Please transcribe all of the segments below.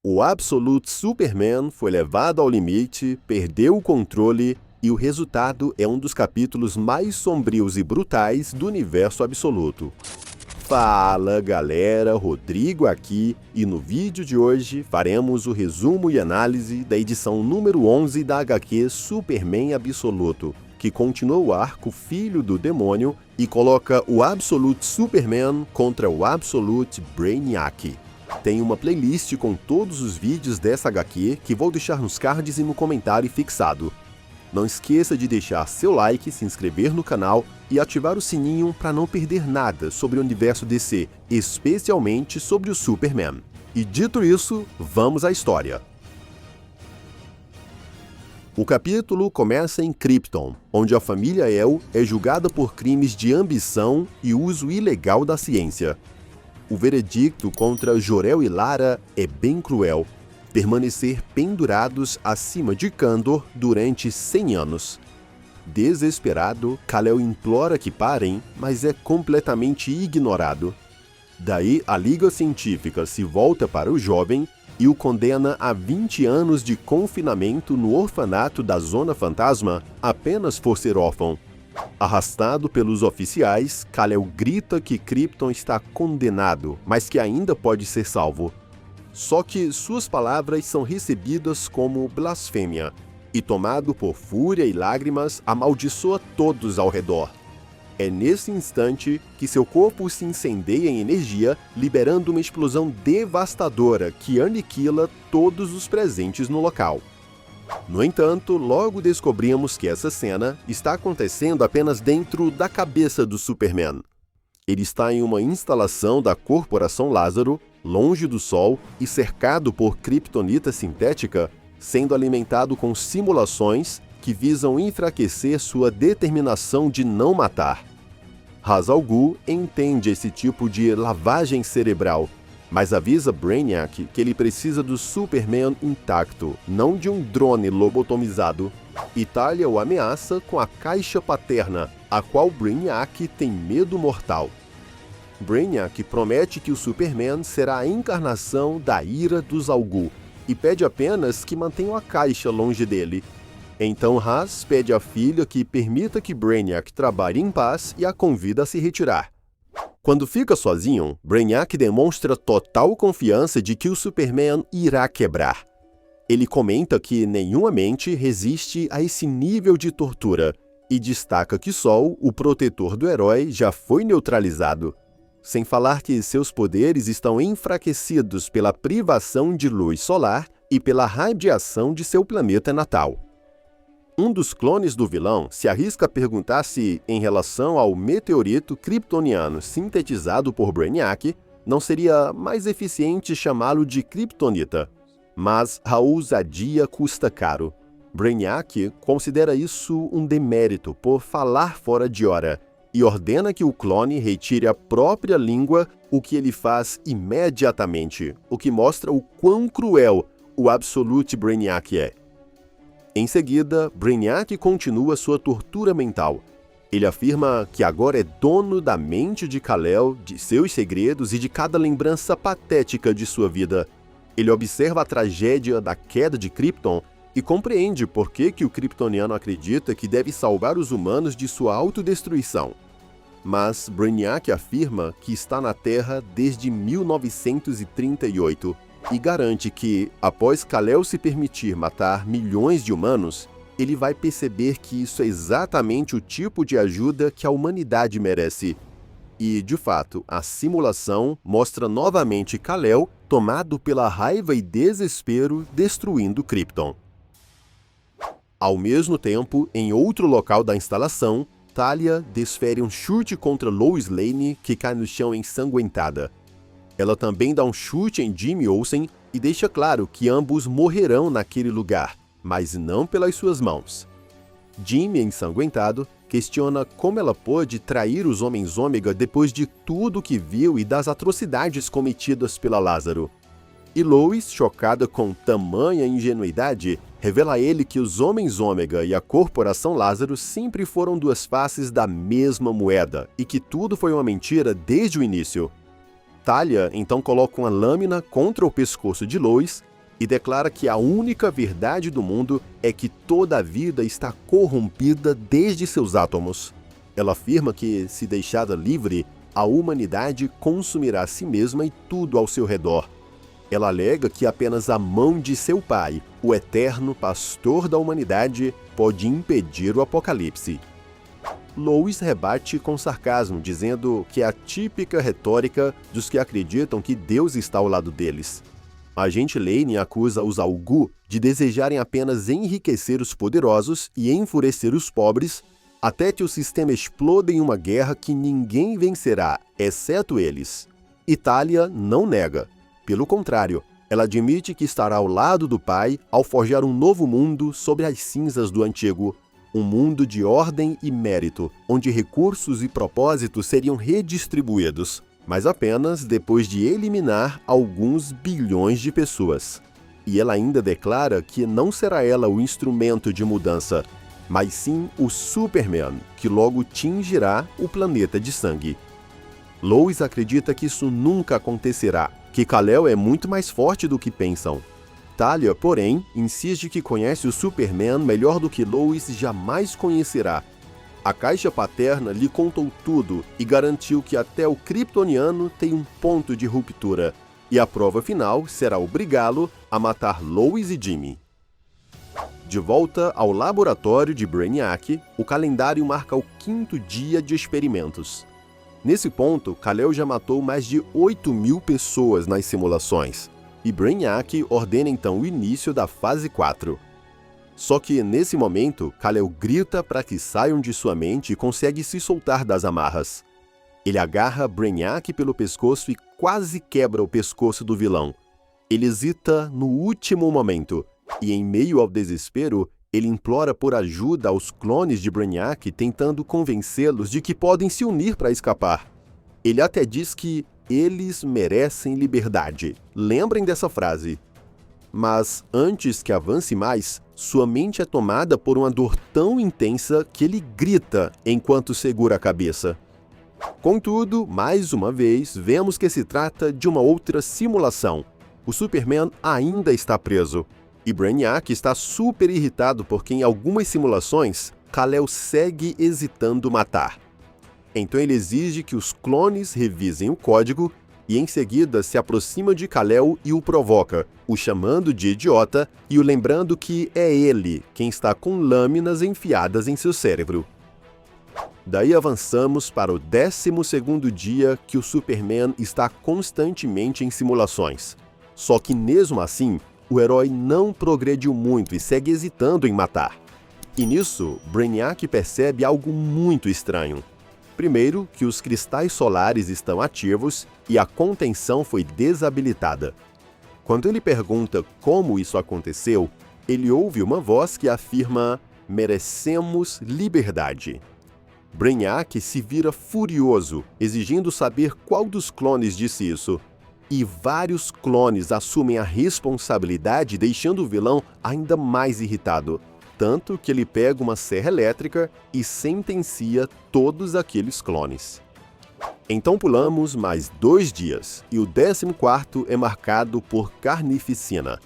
O Absolute Superman foi levado ao limite, perdeu o controle e o resultado é um dos capítulos mais sombrios e brutais do universo absoluto. Fala galera, Rodrigo aqui e no vídeo de hoje faremos o resumo e análise da edição número 11 da HQ Superman Absoluto, que continua o arco Filho do Demônio e coloca o Absolute Superman contra o Absolute Brainiac. Tem uma playlist com todos os vídeos dessa HQ que vou deixar nos cards e no comentário fixado. Não esqueça de deixar seu like, se inscrever no canal e ativar o sininho para não perder nada sobre o universo DC, especialmente sobre o Superman. E dito isso, vamos à história. O capítulo começa em Krypton, onde a família El é julgada por crimes de ambição e uso ilegal da ciência. O veredicto contra Jor-El e Lara é bem cruel: permanecer pendurados acima de Kandor durante 100 anos. Desesperado, Kal-El implora que parem, mas é completamente ignorado. Daí, a Liga Científica se volta para o jovem e o condena a 20 anos de confinamento no orfanato da Zona Fantasma apenas por ser órfão. Arrastado pelos oficiais, Kal-El grita que Krypton está condenado, mas que ainda pode ser salvo. Só que suas palavras são recebidas como blasfêmia, e tomado por fúria e lágrimas, amaldiçoa todos ao redor. É nesse instante que seu corpo se incendeia em energia, liberando uma explosão devastadora que aniquila todos os presentes no local. No entanto, logo descobrimos que essa cena está acontecendo apenas dentro da cabeça do Superman. Ele está em uma instalação da Corporação Lázaro, longe do Sol e cercado por kryptonita sintética, sendo alimentado com simulações que visam enfraquecer sua determinação de não matar. Ra's al Ghul entende esse tipo de lavagem cerebral, mas avisa Brainiac que ele precisa do Superman intacto, não de um drone lobotomizado. E Talia o ameaça com a caixa paterna, a qual Brainiac tem medo mortal. Brainiac promete que o Superman será a encarnação da ira dos Al Ghul e pede apenas que mantenham a caixa longe dele. Então Ra's pede à filha que permita que Brainiac trabalhe em paz e a convida a se retirar. Quando fica sozinho, Brainiac demonstra total confiança de que o Superman irá quebrar. Ele comenta que nenhuma mente resiste a esse nível de tortura e destaca que Sol, o protetor do herói, já foi neutralizado. Sem falar que seus poderes estão enfraquecidos pela privação de luz solar e pela radiação de seu planeta natal. Um dos clones do vilão se arrisca a perguntar se, em relação ao meteorito kryptoniano sintetizado por Brainiac, não seria mais eficiente chamá-lo de kryptonita. Mas a ousadia custa caro. Brainiac considera isso um demérito por falar fora de hora e ordena que o clone retire a própria língua, o que ele faz imediatamente, o que mostra o quão cruel o Absolute Brainiac é. Em seguida, Brainiac continua sua tortura mental. Ele afirma que agora é dono da mente de Kal-El, de seus segredos e de cada lembrança patética de sua vida. Ele observa a tragédia da queda de Krypton e compreende por que o kryptoniano acredita que deve salvar os humanos de sua autodestruição. Mas Brainiac afirma que está na Terra desde 1938. E garante que, após Kal-El se permitir matar milhões de humanos, ele vai perceber que isso é exatamente o tipo de ajuda que a humanidade merece. E, de fato, a simulação mostra novamente Kal-El tomado pela raiva e desespero, destruindo Krypton. Ao mesmo tempo, em outro local da instalação, Talia desfere um chute contra Lois Lane, que cai no chão ensanguentada. Ela também dá um chute em Jimmy Olsen e deixa claro que ambos morrerão naquele lugar, mas não pelas suas mãos. Jimmy, ensanguentado, questiona como ela pôde trair os Homens Ômega depois de tudo que viu e das atrocidades cometidas pela Lázaro. E Lois, chocada com tamanha ingenuidade, revela a ele que os Homens Ômega e a Corporação Lázaro sempre foram duas faces da mesma moeda e que tudo foi uma mentira desde o início. Talia então coloca uma lâmina contra o pescoço de Lois e declara que a única verdade do mundo é que toda a vida está corrompida desde seus átomos. Ela afirma que, se deixada livre, a humanidade consumirá a si mesma e tudo ao seu redor. Ela alega que apenas a mão de seu pai, o eterno pastor da humanidade, pode impedir o apocalipse. Lois rebate com sarcasmo, dizendo que é a típica retórica dos que acreditam que Deus está ao lado deles. A agente Lane acusa os Algu de desejarem apenas enriquecer os poderosos e enfurecer os pobres, até que o sistema exploda em uma guerra que ninguém vencerá, exceto eles. Itália não nega. Pelo contrário, ela admite que estará ao lado do pai ao forjar um novo mundo sobre as cinzas do antigo, um mundo de ordem e mérito, onde recursos e propósitos seriam redistribuídos, mas apenas depois de eliminar alguns bilhões de pessoas. E ela ainda declara que não será ela o instrumento de mudança, mas sim o Superman, que logo tingirá o planeta de sangue. Lois acredita que isso nunca acontecerá, que Kal-El é muito mais forte do que pensam. Talia, porém, insiste que conhece o Superman melhor do que Lois jamais conhecerá. A caixa paterna lhe contou tudo e garantiu que até o kryptoniano tem um ponto de ruptura, e a prova final será obrigá-lo a matar Lois e Jimmy. De volta ao laboratório de Brainiac, o calendário marca o 5º dia de experimentos. Nesse ponto, Kal-El já matou mais de 8.000 pessoas nas simulações, e Brainiac ordena então o início da fase 4. Só que, nesse momento, Kal-El grita para que saiam de sua mente e consegue se soltar das amarras. Ele agarra Brainiac pelo pescoço e quase quebra o pescoço do vilão. Ele hesita no último momento, e em meio ao desespero, ele implora por ajuda aos clones de Brainiac, tentando convencê-los de que podem se unir para escapar. Ele até diz que eles merecem liberdade. Lembrem dessa frase. Mas, antes que avance mais, sua mente é tomada por uma dor tão intensa que ele grita enquanto segura a cabeça. Contudo, mais uma vez, vemos que se trata de uma outra simulação. O Superman ainda está preso. E Brainiac está super irritado porque em algumas simulações, Kal-El segue hesitando matar. Então ele exige que os clones revisem o código e em seguida se aproxima de Kal-El e o provoca, o chamando de idiota e o lembrando que é ele quem está com lâminas enfiadas em seu cérebro. Daí avançamos para o 12º dia que o Superman está constantemente em simulações. Só que mesmo assim, o herói não progrediu muito e segue hesitando em matar. E nisso, Brainiac percebe algo muito estranho. Primeiro, que os cristais solares estão ativos e a contenção foi desabilitada. Quando ele pergunta como isso aconteceu, ele ouve uma voz que afirma: "Merecemos liberdade". Brainiac se vira furioso, exigindo saber qual dos clones disse isso. E vários clones assumem a responsabilidade, deixando o vilão ainda mais irritado. Tanto que ele pega uma serra elétrica e sentencia todos aqueles clones. Então pulamos mais 2 dias, e o 14º é marcado por carnificina.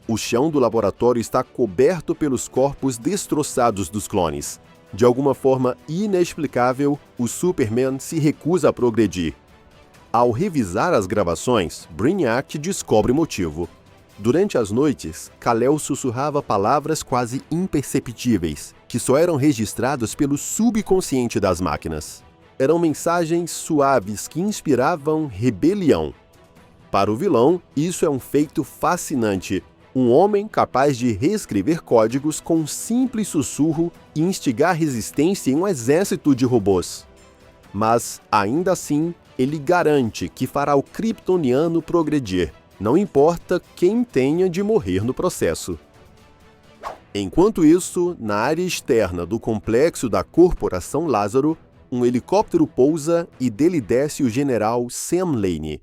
O chão do laboratório está coberto pelos corpos destroçados dos clones. De alguma forma inexplicável, o Superman se recusa a progredir. Ao revisar as gravações, Brainiac descobre o motivo. Durante as noites, Kal-El sussurrava palavras quase imperceptíveis, que só eram registradas pelo subconsciente das máquinas. Eram mensagens suaves que inspiravam rebelião. Para o vilão, isso é um feito fascinante. Um homem capaz de reescrever códigos com um simples sussurro e instigar resistência em um exército de robôs. Mas, ainda assim, ele garante que fará o kryptoniano progredir, não importa quem tenha de morrer no processo. Enquanto isso, na área externa do complexo da Corporação Lázaro, um helicóptero pousa e dele desce o general Sam Lane.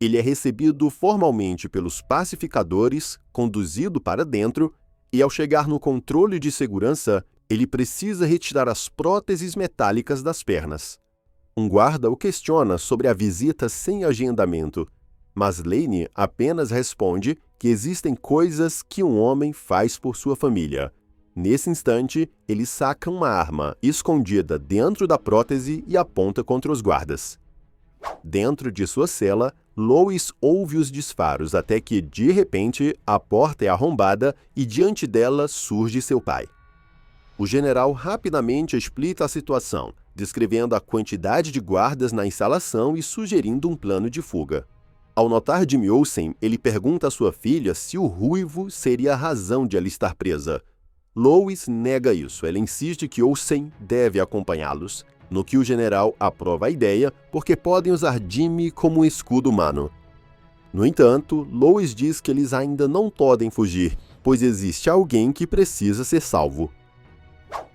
Ele é recebido formalmente pelos pacificadores, conduzido para dentro, e ao chegar no controle de segurança, ele precisa retirar as próteses metálicas das pernas. Um guarda o questiona sobre a visita sem agendamento, mas Lane apenas responde que existem coisas que um homem faz por sua família. Nesse instante, ele saca uma arma escondida dentro da prótese e aponta contra os guardas. Dentro de sua cela, Lois ouve os disparos até que, de repente, a porta é arrombada e diante dela surge seu pai. O general rapidamente explica a situação, descrevendo a quantidade de guardas na instalação e sugerindo um plano de fuga. Ao notar Jimmy Olsen, ele pergunta à sua filha se o ruivo seria a razão de ela estar presa. Lois nega isso, ela insiste que Olsen deve acompanhá-los, no que o general aprova a ideia porque podem usar Jimmy como um escudo humano. No entanto, Lois diz que eles ainda não podem fugir, pois existe alguém que precisa ser salvo.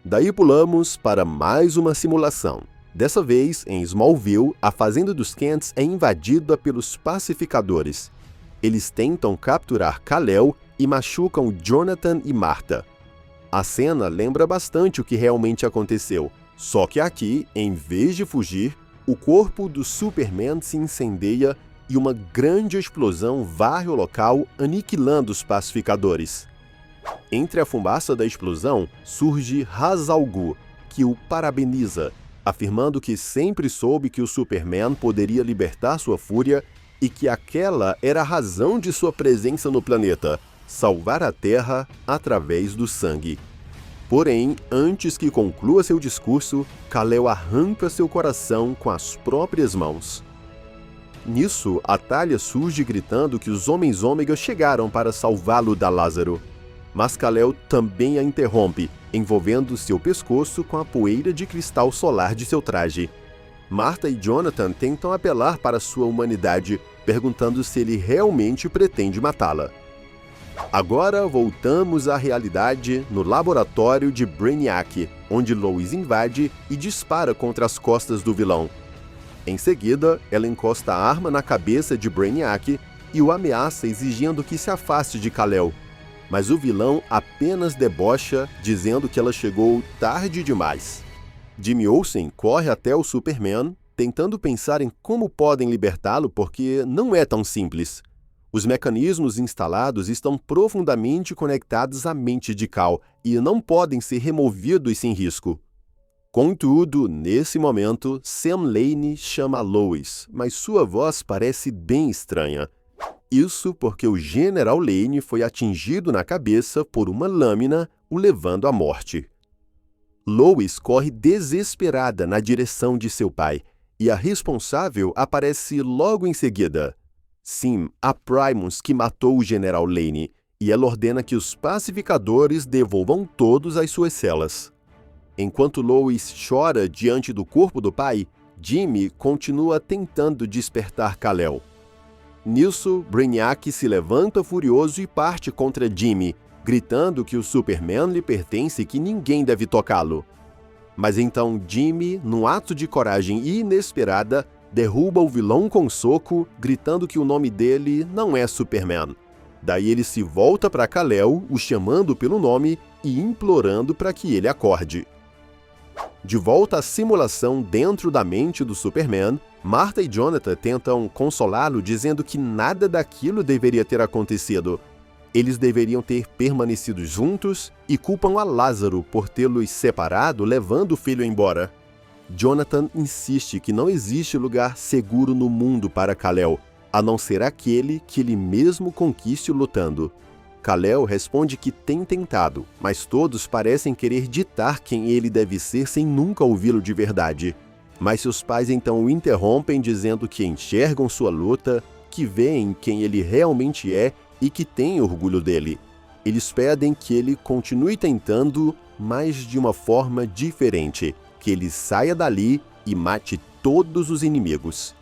Daí pulamos para mais uma simulação. Dessa vez, em Smallville, a fazenda dos Kents é invadida pelos pacificadores. Eles tentam capturar Kal-El e machucam Jonathan e Martha. A cena lembra bastante o que realmente aconteceu, só que aqui, em vez de fugir, o corpo do Superman se incendeia e uma grande explosão varre o local, aniquilando os pacificadores. Entre a fumaça da explosão, surge Ra's al Ghul, que o parabeniza, afirmando que sempre soube que o Superman poderia libertar sua fúria e que aquela era a razão de sua presença no planeta, salvar a Terra através do sangue. Porém, antes que conclua seu discurso, Kal-El arranca seu coração com as próprias mãos. Nisso, a Talia surge gritando que os Homens Ômega chegaram para salvá-lo da Lázaro. Mas Kal-El também a interrompe, envolvendo seu pescoço com a poeira de cristal solar de seu traje. Martha e Jonathan tentam apelar para sua humanidade, perguntando se ele realmente pretende matá-la. Agora voltamos à realidade no laboratório de Brainiac, onde Lois invade e dispara contra as costas do vilão. Em seguida, ela encosta a arma na cabeça de Brainiac e o ameaça exigindo que se afaste de Kal-El. Mas o vilão apenas debocha, dizendo que ela chegou tarde demais. Jimmy Olsen corre até o Superman, tentando pensar em como podem libertá-lo porque não é tão simples. Os mecanismos instalados estão profundamente conectados à mente de Kal e não podem ser removidos sem risco. Contudo, nesse momento, Sam Lane chama Lois, mas sua voz parece bem estranha. Isso porque o General Lane foi atingido na cabeça por uma lâmina, o levando à morte. Lois corre desesperada na direção de seu pai, e a responsável aparece logo em seguida. Sim, a Primus que matou o General Lane, e ela ordena que os pacificadores devolvam todos às suas celas. Enquanto Lois chora diante do corpo do pai, Jimmy continua tentando despertar Kal-El. Nisso, Brainiac se levanta furioso e parte contra Jimmy, gritando que o Superman lhe pertence e que ninguém deve tocá-lo. Mas então Jimmy, num ato de coragem inesperada, derruba o vilão com um soco, gritando que o nome dele não é Superman. Daí ele se volta para Kal-El, o chamando pelo nome e implorando para que ele acorde. De volta à simulação dentro da mente do Superman, Martha e Jonathan tentam consolá-lo dizendo que nada daquilo deveria ter acontecido. Eles deveriam ter permanecido juntos e culpam a Lázaro por tê-los separado, levando o filho embora. Jonathan insiste que não existe lugar seguro no mundo para Kal-El, a não ser aquele que ele mesmo conquiste lutando. Kal-El responde que tem tentado, mas todos parecem querer ditar quem ele deve ser sem nunca ouvi-lo de verdade. Mas seus pais então o interrompem dizendo que enxergam sua luta, que veem quem ele realmente é e que têm orgulho dele. Eles pedem que ele continue tentando, mas de uma forma diferente, que ele saia dali e mate todos os inimigos.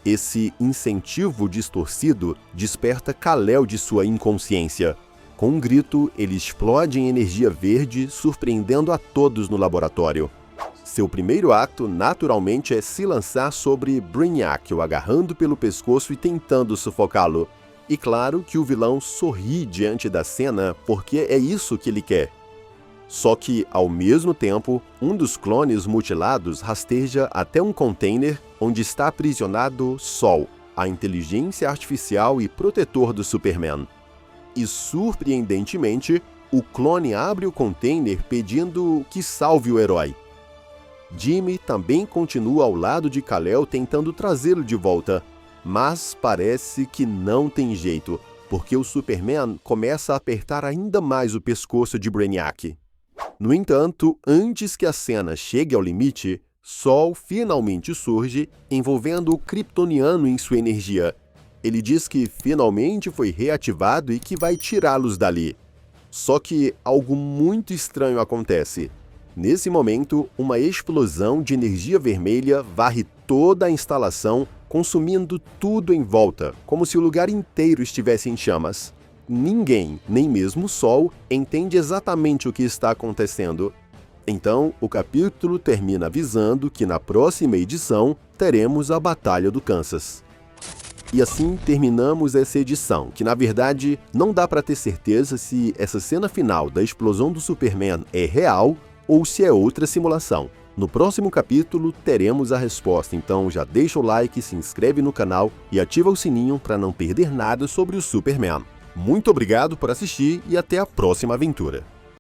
Esse incentivo distorcido desperta Kal-El de sua inconsciência. Com um grito, ele explode em energia verde, surpreendendo a todos no laboratório. Seu primeiro ato, naturalmente, é se lançar sobre Brainiac, o agarrando pelo pescoço e tentando sufocá-lo. E claro que o vilão sorri diante da cena, porque é isso que ele quer. Só que, ao mesmo tempo, um dos clones mutilados rasteja até um container onde está aprisionado Sol, a inteligência artificial e protetor do Superman. E, surpreendentemente, o clone abre o container pedindo que salve o herói. Jimmy também continua ao lado de Kal-El tentando trazê-lo de volta, mas parece que não tem jeito, porque o Superman começa a apertar ainda mais o pescoço de Brainiac. No entanto, antes que a cena chegue ao limite, Sol finalmente surge, envolvendo o kryptoniano em sua energia. Ele diz que finalmente foi reativado e que vai tirá-los dali. Só que algo muito estranho acontece. Nesse momento, uma explosão de energia vermelha varre toda a instalação, consumindo tudo em volta, como se o lugar inteiro estivesse em chamas. Ninguém, nem mesmo o Sol, entende exatamente o que está acontecendo. Então, o capítulo termina avisando que na próxima edição teremos a Batalha do Kansas. E assim terminamos essa edição, que na verdade não dá para ter certeza se essa cena final da explosão do Superman é real ou se é outra simulação. No próximo capítulo teremos a resposta, então já deixa o like, se inscreve no canal e ativa o sininho para não perder nada sobre o Superman. Muito obrigado por assistir e até a próxima aventura!